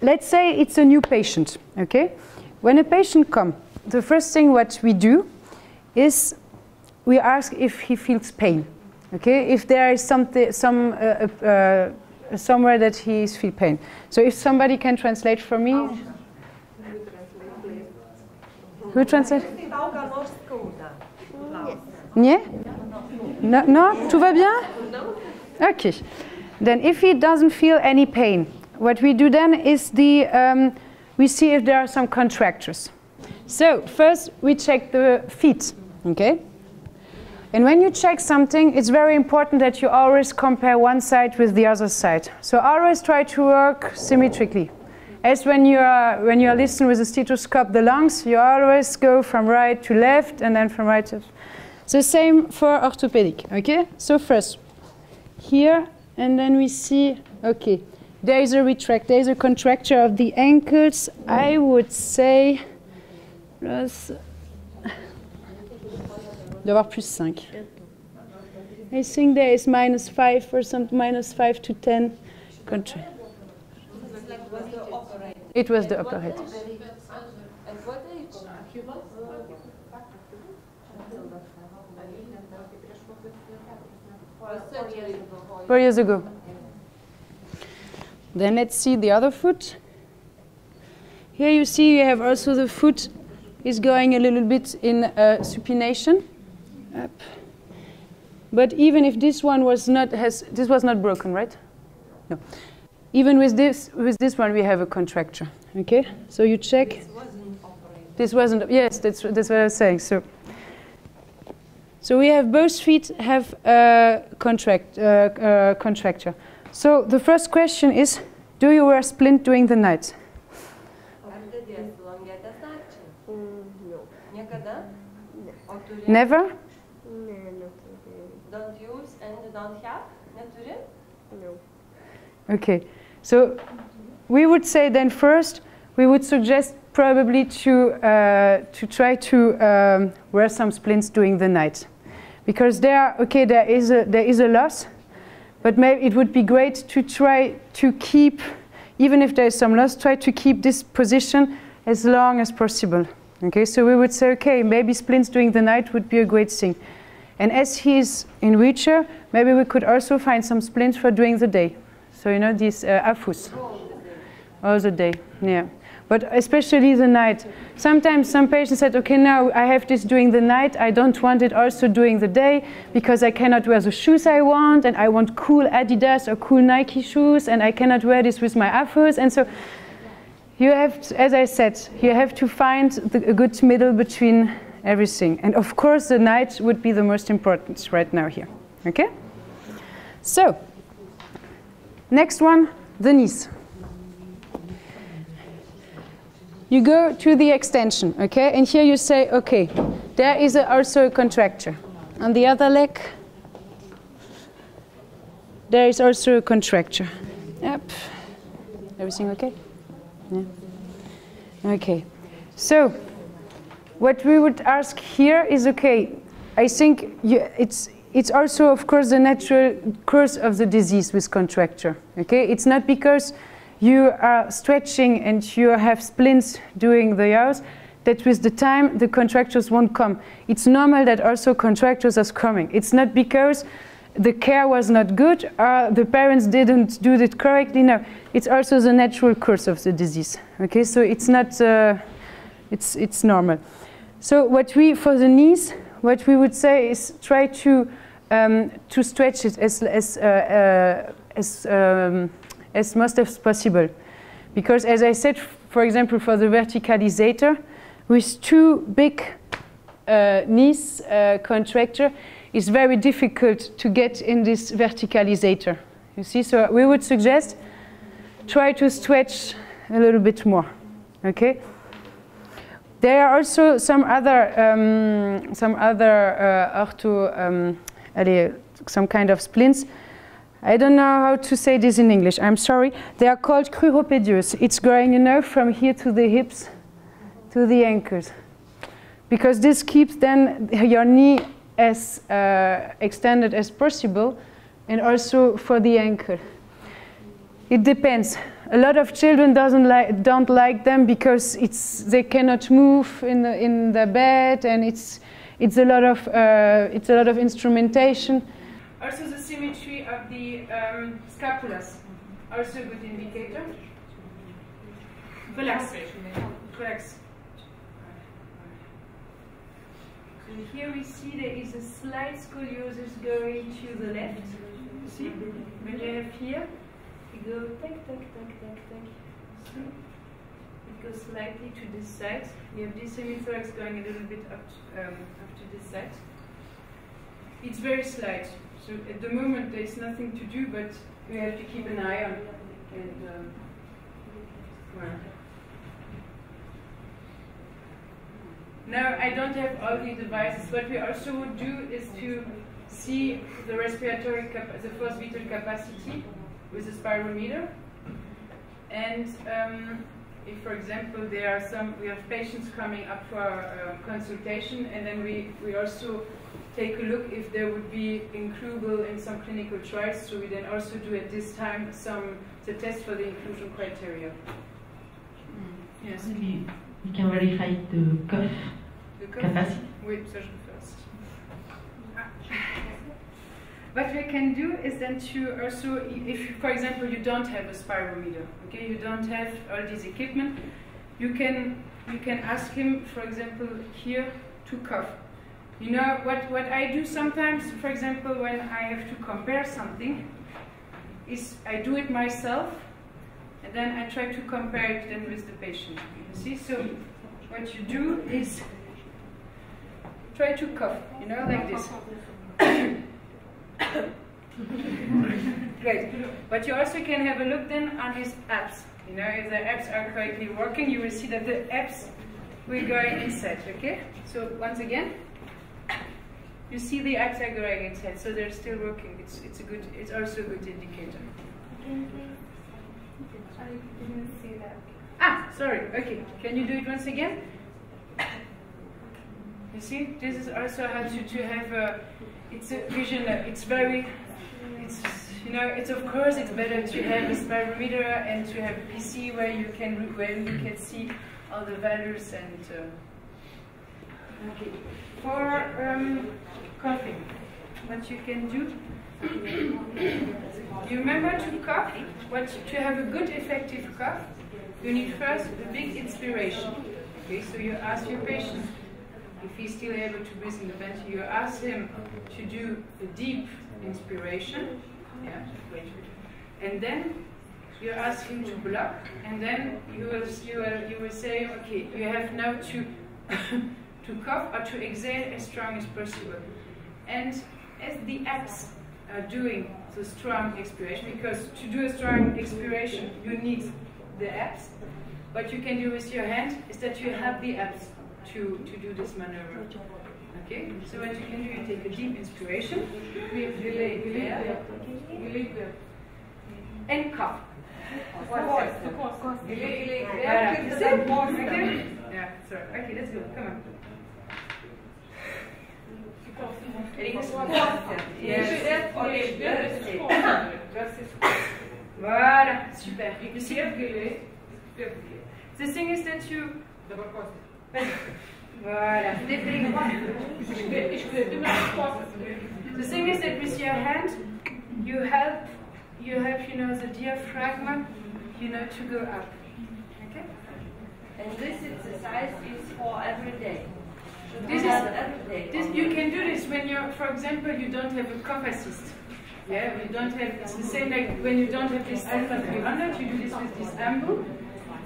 let's say it's a new patient, okay? When a patient comes, the first thing what we do is we ask if he feels pain, okay? If there is somewhere that he feels pain. So if somebody can translate for me. Who translates? Nie? No, no? Tout va bien? Okay. Then if he doesn't feel any pain, what we do then is we see if there are some contractures. So first we check the feet, okay? And when you check something, it's very important that you always compare one side with the other side. So always try to work symmetrically. As when you are listening with a stethoscope, the lungs, you always go from right to left and then from right to left. The same for orthopedic, okay? So first, here, and then we see, okay, there is a retract, there is a contracture of the ankles, I would say, plus, d'avoir plus 5. I think there is -5 or something, -5 to 10 contracture. It was the operator. At what age? 4 years ago. Then let's see the other foot. Here you see you have also the foot is going a little bit in supination. Up. But even if this one was not this was not broken, right? No. Even with this one we have a contracture. Okay, so you check. This wasn't. Yes, that's what I was saying. So we have both feet have contracture. So the first question is, do you wear splint during the night? Never? Don't use and don't have? No. Okay. So we would say then first, we would suggest probably to try to wear some splints during the night, because there is a loss, but maybe it would be great to try to keep, even if there is some loss, try to keep this position as long as possible. Okay, so we would say, okay, maybe splints during the night would be a great thing. And as he's in wheelchair, maybe we could also find some splints for during the day. So you know, these afus. All the day, yeah. But especially the night. Sometimes some patients said, okay, now I have this during the night. I don't want it also during the day because I cannot wear the shoes I want, and I want cool Adidas or cool Nike shoes, and I cannot wear this with my afus. And so you have, as I said, you have to find a good middle between everything. And of course, the night would be the most important right now here. Okay? So, next one, the knees. You go to the extension, okay? And here you say, okay, there is also a contracture. On the other leg, there is also a contracture. Yep. Everything okay? Yeah. Okay. So, what we would ask here is, okay, I think it's also, of course, the natural course of the disease with contracture, okay? It's not because you are stretching and you have splints during the hours that with the time the contractures won't come. It's normal that also contractures are coming. It's not because the care was not good or the parents didn't do it correctly. No, it's also the natural course of the disease. Okay, so it's not, it's normal. So what we, for the knees, what we would say is try to stretch it as much as possible. Because as I said, for example, for the verticalizator, with two big knees contracture, it's very difficult to get in this verticalizator. You see, so we would suggest try to stretch a little bit more, okay? There are also some other some kind of splints. I don't know how to say this in English, I'm sorry. They are called cruropedius. It's going, you know, from here to the hips to the ankles. Because this keeps then your knee as extended as possible, and also for the ankle. It depends. A lot of children don't like them because they cannot move in the bed, and it's a lot of instrumentation. Also, the symmetry of the scapulas, also a good indicator. Relax. Relax. So here we see there is a slight scoliosis going to the left. You see? When you have here, you go tack, tack, tack, tack, tack. See? It goes slightly to this side. You have this hemithorax going a little bit up to this side. It's very slight. So at the moment there is nothing to do, but we have to keep an eye on it. And, well. Now I don't have all the devices. What we also would do is to see the respiratory the forced vital capacity with a spirometer. And if, for example, we have patients coming up for consultation, and then we also take a look if there would be includable in some clinical trials. So we then also do at this time the test for the inclusion criteria. Yes. We can verify the cough capacity. Oui, ça je le first. What we can do is then to also, if for example you don't have a spirometer, okay, you don't have all this equipment, you can ask him, for example, here to cough. You know what I do sometimes, for example, when I have to compare something, is I do it myself, and then I try to compare it then with the patient. You see, so what you do is try to cough, you know, like this. Great. But you also can have a look then on his abs. You know, if the abs are correctly working, you will see that the abs will go inside. Okay. So once again, you see the abs are going inside, so they're still working. It's also a good indicator. Again, please. I didn't see that. Ah, sorry. Okay. Can you do it once again? You see, this is also how to have a. It's a vision. You know, it's of course it's better to have a spirometer and to have a PC where you can see all the values and. Okay. For coughing, what you can do. You remember to cough. To have a good effective cough, you need first a big inspiration. Okay, so you ask your patient. If he's still able to breathe in the vent, you ask him to do a deep inspiration, yeah, and then you ask him to block, and then you will say, okay, you have now to to cough or to exhale as strong as possible. And as the abs are doing the strong expiration, because to do a strong expiration you need the abs, what you can do with your hand is that you have the abs to do this maneuver. Okay, so what you can do, you take a deep inspiration, and cough. Yeah, sorry. Okay, let's go. Come on. Voilà, super. You see? The thing is that you. Voilà. The thing is that with your hand, you have, you know, the diaphragm, you know, to go up. Okay? And this exercise is for every day. This is you can do this when you're, for example, you don't have a cough assist. Yeah, you don't have. It's the same like when you don't have this Alpha 300. You do this with this ambu.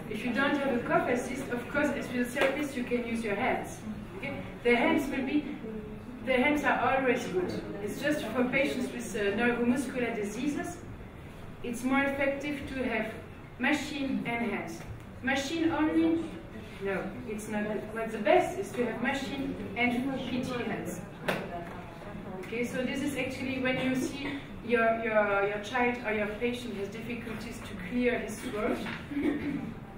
If you don't have a cough assist, of course, as physiotherapist, you can use your hands. Okay? The hands are always good. It's just for patients with neuromuscular diseases. It's more effective to have machine and hands. Machine only. No, it's not good. What's the best is to have machine and PT hands. Okay, so this is actually when you see your child or your patient has difficulties to clear his throat,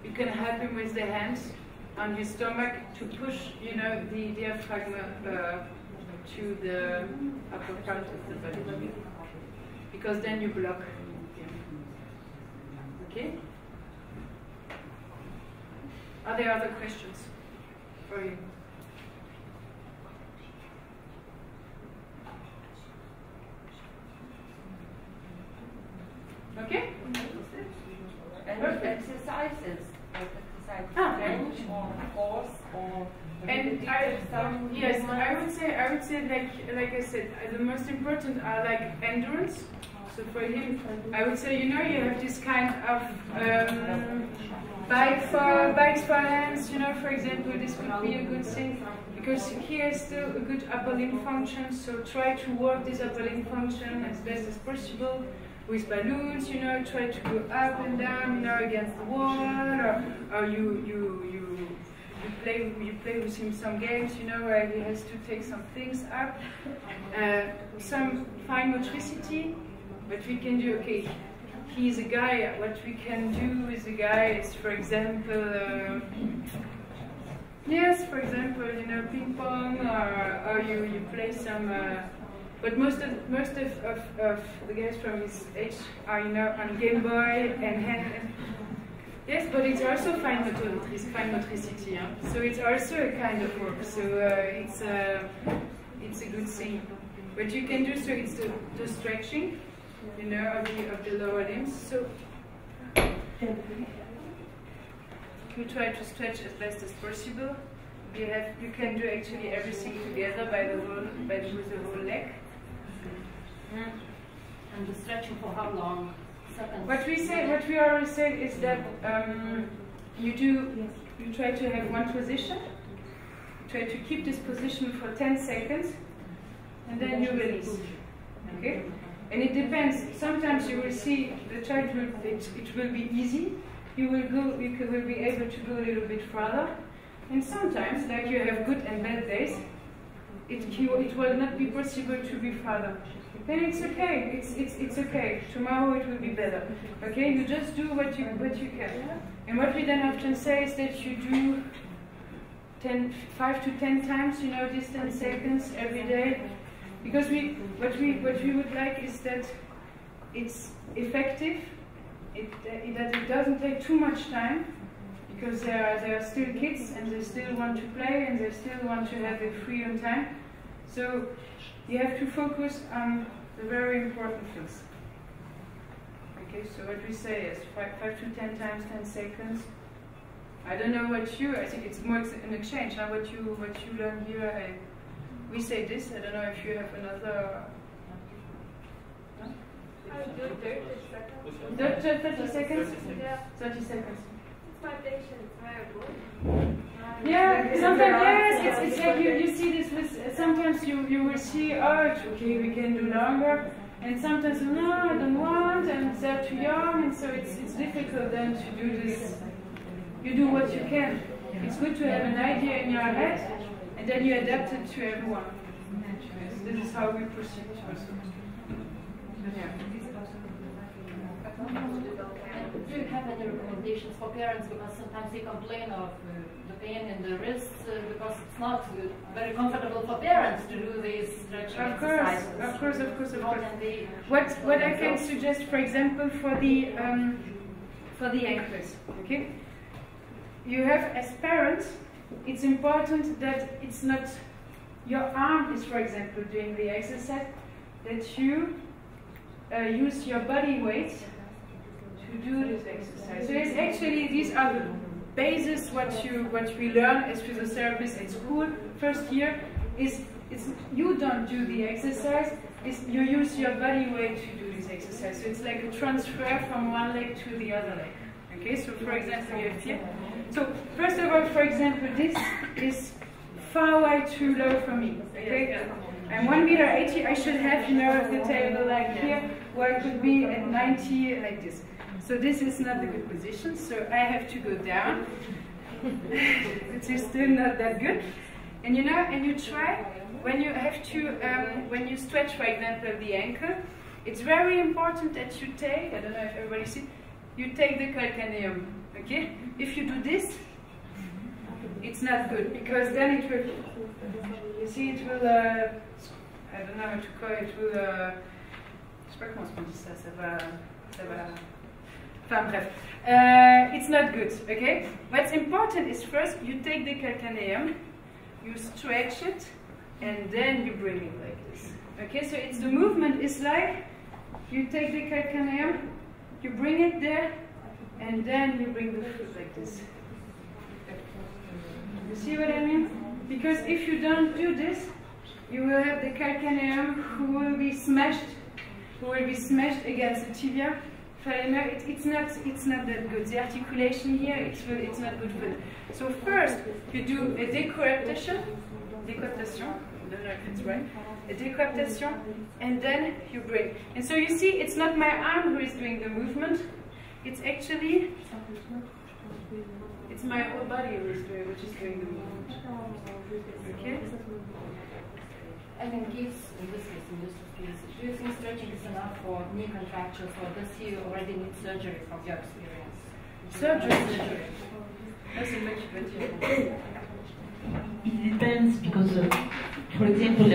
you can help him with the hands on his stomach to push, you know, the diaphragm to the upper part of the body, because then you block. Okay. Are there other questions for you? Okay? And exercises, bench or horse or and I would say like I said, the most important are like endurance. So for him, I would say, you have this kind of bikes for hands, for example, this would be a good thing, because he has still a good upper limb function, so try to work this upper limb function as best as possible. With balloons, try to go up and down, against the wall, or you play with him some games, where he has to take some things up. Some fine motricity, but we can do, okay, he's a guy, what we can do with a guy is, for example, ping pong, or you play some, but most of the guys from his age are, on Game Boy and hand. Yes, but it's also fine motricity. Huh? So it's also a kind of work. So it's a good thing. What you can do, so it's the stretching, of the lower limbs. So you try to stretch as best as possible. You can do actually everything together with the whole leg. And the stretching for how long? Seconds. What we always say is that you try to have one position, try to keep this position for 10 seconds, and then you release. Okay? And it depends. Sometimes you will see the child it will be easy. You will be able to go a little bit further. And sometimes, like you have good and bad days, it will not be possible to be further. Then it's okay. It's okay. Tomorrow it will be better. Okay, you just do what you can. And what we then often say is that you do 5 to 10 times, these 10 seconds every day, because what we would like is that it's effective. That it doesn't take too much time, because they are still kids and they still want to play and they still want to have a freedom time. So you have to focus on the very important things. Okay, so what we say is 5 to 10 times 10 seconds. I don't know I think it's more an exchange. Now what you learn here, we say this. I don't know if you have another. No? I would do 30 seconds. 30 seconds? Yeah. 30 seconds. It's my patience, very good. Yeah, sometimes, yes, it's like you see this with, sometimes you will see, oh, it's okay, we can do longer, and sometimes, no, I don't want, and they're too young, and so it's difficult then to do this. You do what you can. It's good to have an idea in your head, and then you adapt it to everyone. This is how we proceed also. Yeah. Do you have any recommendations for parents, because sometimes they complain of the pain in the wrists because it's not very comfortable for parents to do these stretching exercises. Of course. What I can suggest, for example, for the ankles, okay? You have, as parents, it's important that it's not your arm is, for example, doing the exercise, that you use your body weight to do this exercise. So it's actually, these are the basis what we learn as physiotherapists at school. First year is you don't do the exercise, you use your body weight to do this exercise. So it's like a transfer from one leg to the other leg. Okay, so for example, you have here. So first of all, for example, this is far way too low for me. Okay, I'm 1.80 m. I should have, the table like here, where I could be at 90 like this. So this is not a good position, so I have to go down. It is still not that good. And and you try, when you have to, when you stretch, for example, the ankle, it's very important that you take, I don't know if everybody sees, you take the calcaneum, okay? If you do this, it's not good, because then it will, you see, it will, I don't know how to call it, it will, je sais pas comment on dit ça, ça va Enfin bref. It's not good, okay? What's important is first you take the calcaneum, you stretch it, and then you bring it like this. Okay, so it's the movement is like you take the calcaneum, you bring it there, and then you bring the foot like this. You see what I mean? Because if you don't do this, you will have the calcaneum who will be smashed against the tibia. It's not that good. The articulation here, it's not good for it. So first, you do a décoaptation, I don't know if it's right, a décoaptation, and then you bring. And so you see, it's not my arm who is doing the movement, it's actually, it's my whole body which is doing the movement. Okay? And in this case, do you think stretching is enough for knee contractures, or does he already need surgery from your experience? Surgery. It depends because, for example,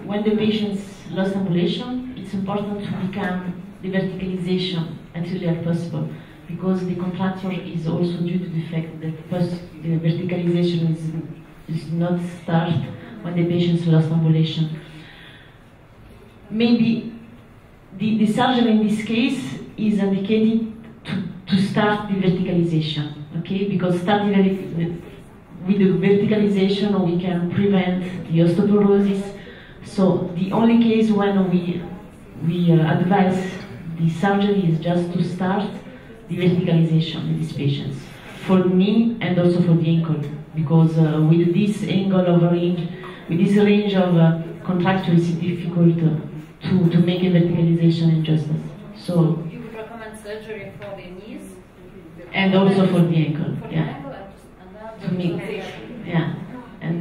when the patient's lost ambulation, it's important to become the verticalization as early as possible, because the contracture is also due to the fact that the verticalization is not start when the patient's lost ambulation. Maybe the surgery in this case is indicated to start the verticalization, okay? Because starting with the verticalization we can prevent the osteoporosis. So the only case when we advise the surgery is just to start the verticalization in these patients, for the knee and also for the ankle, because with this angle of range, with this range of contracture, it's difficult to make a verticalization in Justus. So you would recommend surgery for the knees and also for the ankle, for the yeah. ankle and To me, yeah, and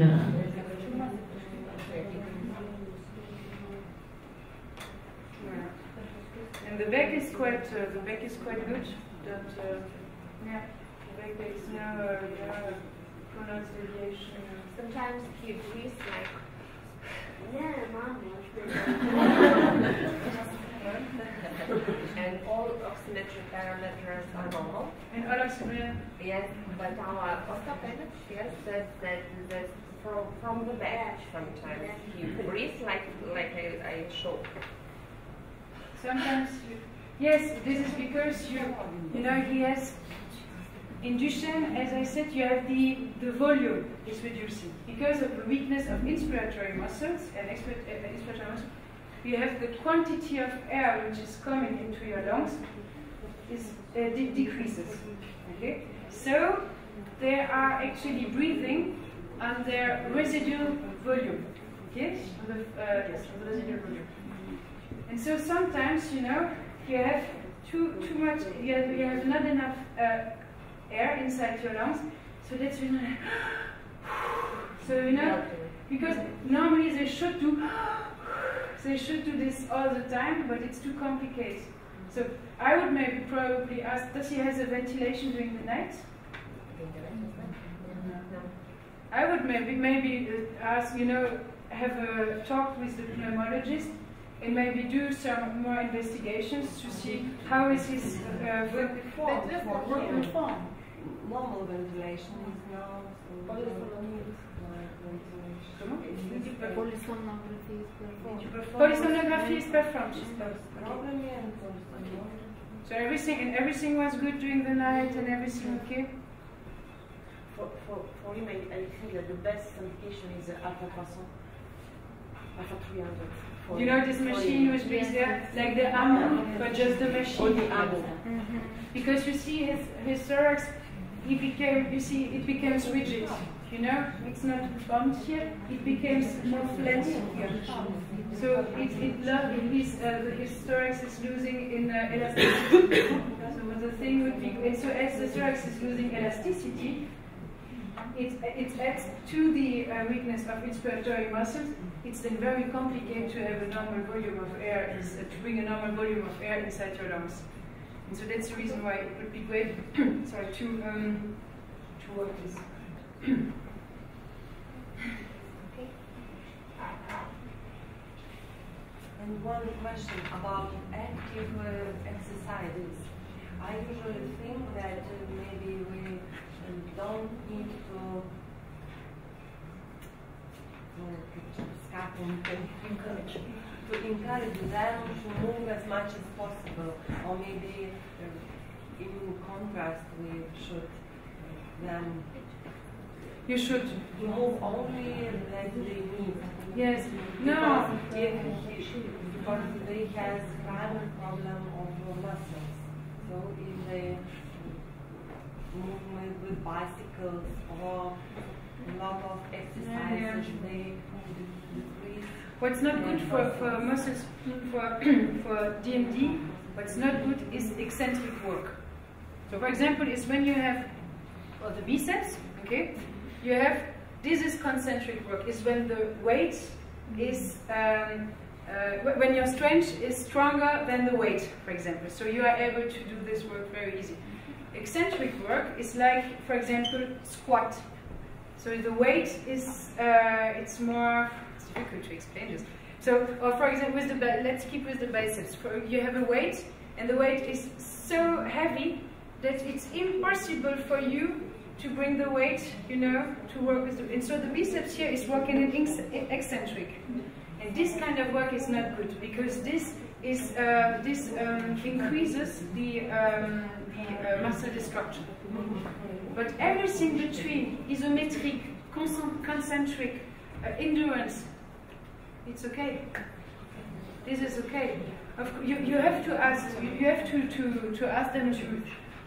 the back is quite good. That yeah, the back there is no pronounced deviation. Sometimes he breathes like, yeah, mom. And all oximetric parameters are normal. And all oximetric? Yes, but our orthopedist here says that from the back sometimes he breathes like I showed. Sometimes, yes, this is because you know he has induction. As I said, you have the volume is reducing because of the weakness of inspiratory muscles and expiratory muscles. You have the quantity of air which is coming into your lungs is decreases. Okay, so they are actually breathing on their residual volume. Okay, on the residual volume. And so sometimes, you know, you have too much, you have not enough air inside your lungs, so that's when so you know, because normally they should do this all the time, but it's too complicated. So I would maybe probably ask, does he have a ventilation during the night? No. I would maybe ask, you know, have a talk with the pneumologist and maybe do some more investigations to see how is his form. Normal ventilation is now polysomnography is performed. So everything was good during the night and everything okay? For him, I think that the best indication is alpha 300. You know this machine which brings there, like the ammo, but just the machine. Or the ammo. Because you see his thorax, it becomes rigid. You know, it's not bumped here, it becomes more flat here. So his thorax is losing in elasticity. So the thing would be, and so as the thorax is losing elasticity, it adds to the weakness of inspiratory muscles. It's then very complicated to have a normal volume of air, to bring a normal volume of air inside your lungs. And so that's the reason why it would be great sorry, to work this. And one question about active exercises. I usually think that maybe we don't need to encourage them to move as much as possible, or maybe in contrast we should them. You should move only that they need. Yes. No. Because they have private problem of muscles. So if they move with bicycles or a lot of exercises, they decrease. What's not good for muscles, for DMD, what's not good is eccentric work. So for example, is when you have the biceps, okay, you have, this is concentric work, is when the weight is, when your strength is stronger than the weight, for example. So you are able to do this work very easy. Eccentric work is like, for example, squat. So the weight is, it's more, it's difficult to explain this. So, or for example, with the, let's keep with the biceps. You have a weight, and the weight is so heavy that it's impossible for you to bring the weight, you know, to work with the, and so the biceps here is working in eccentric. And this kind of work is not good, because this is, increases the muscle destruction. But everything between isometric, concentric, endurance, it's okay. This is okay. You have to ask. You have to ask them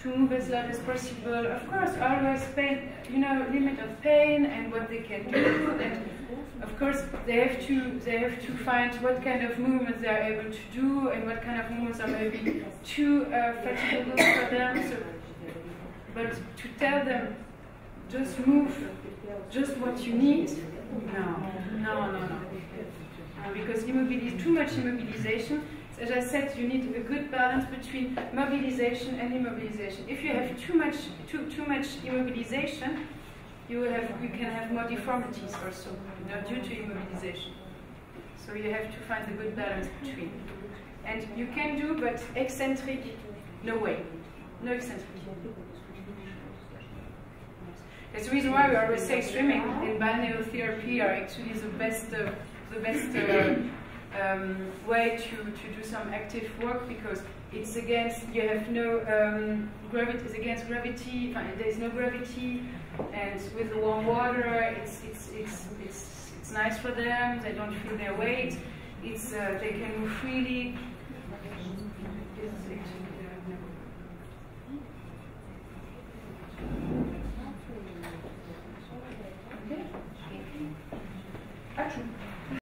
to move as loud as possible. Of course, always pain. You know, limit of pain and what they can do. And of course, they have to find what kind of movements they are able to do and what kind of movements are maybe too fatigable for them. So, but to tell them, just move, just what you need. No. Because too much immobilization. As I said, you need a good balance between mobilization and immobilization. If you have too much immobilization, you can have more deformities also, you know, due to immobilization. So you have to find a good balance between. And you can do, but eccentric, no way, no eccentric. That's the reason why we always say swimming and balneotherapy are actually the best way to do some active work, because it's against, you have no gravity, it's against gravity, there is no gravity, and with the warm water it's nice for them, they don't feel their weight, they can move freely,